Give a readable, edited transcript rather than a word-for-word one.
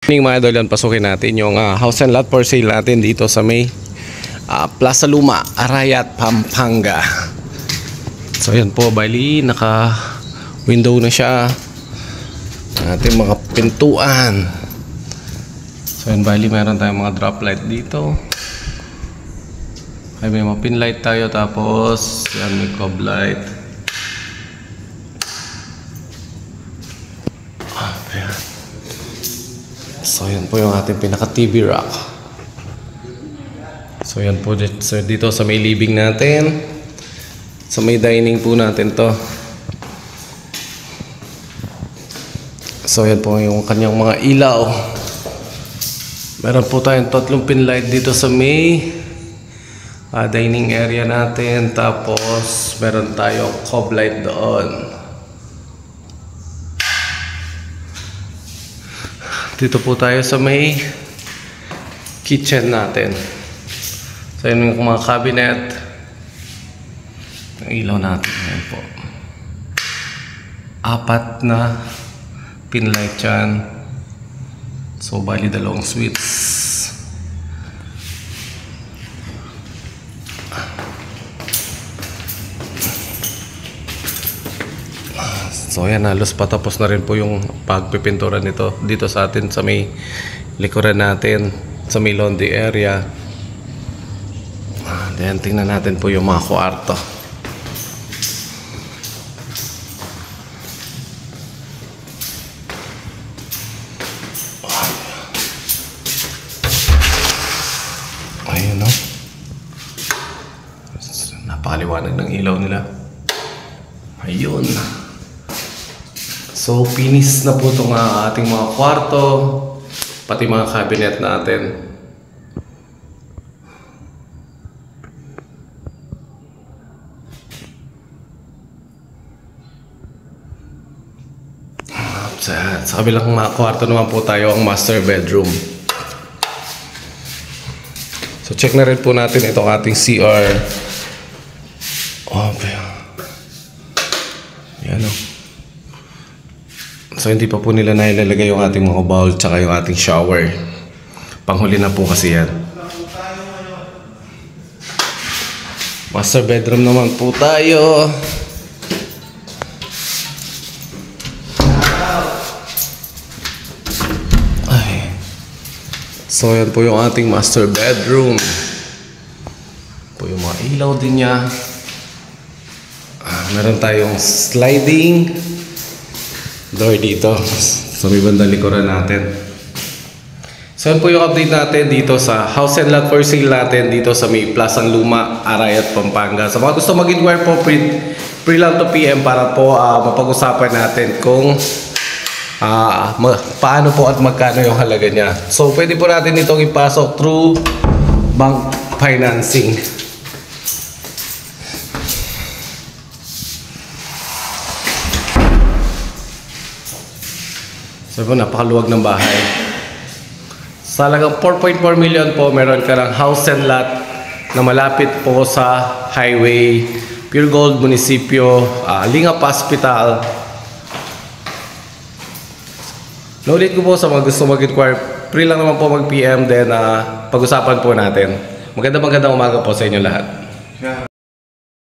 Yung mga idol, yan, pasukin natin yung house and lot for sale natin dito sa may Plaza Luma, Arayat, Pampanga. So yan po, bali naka window na siya, ating mga pintuan. So yan, bali meron tayong mga drop light dito, ay may mga pin light tayo, tapos yan may cob light. Ayan. So yan po yung ating pinaka TV rack. So yan po dito sa may living natin, sa may dining po natin to. So yan po yung kanyang mga ilaw. Meron po tayong tatlong pin light dito sa may dining area natin. Tapos meron tayong cob light doon. Dito po tayo sa may kitchen natin. So yun yung mga cabinet. Ang ilaw natin. Ayan po. 4 na pin light dyan. So bali 2 switch. So ayan, halos patapos na rin po yung pagpipintura nito dito sa atin sa may likuran natin, sa may laundry area. Then tingnan natin po yung mga kwarto. Ayun, no? Napakaliwanag ng ilaw nila. Ayun. So finish na po itong ating mga kwarto, pati mga cabinet natin. Sa kabilang mga kwarto naman po tayo ang master bedroom. So check na rin po natin itong ating CR. Okay. Yan o. So hindi pa po nila nailalagay yung ating mga bowl tsaka yung ating shower. Panghuli na po kasi yan. Master bedroom naman po tayo. So yan po yung ating master bedroom. Po yung mga ilaw din niya. Meron tayong sliding door dito sa may bandang likuran natin. So yan po yung update natin dito sa house and lot for sale natin dito sa may Plaza Luma, Arayat, Pampanga. Sa mga gusto mag-inquire po, free lang to PM para po mapag-usapan natin kung paano po at magkano yung halaga niya. So pwede po natin itong ipasok through bank financing. So po, napakaluwag ng bahay. Sa halagang 4.4 million po, meron ka ng house and lot na malapit po sa highway, Pure Gold Munisipyo, Lingap Hospital. Ulit ko po sa mga gusto mag-inquire, free lang naman po mag-PM, then pag-usapan po natin. Magandang umaga po sa inyo lahat.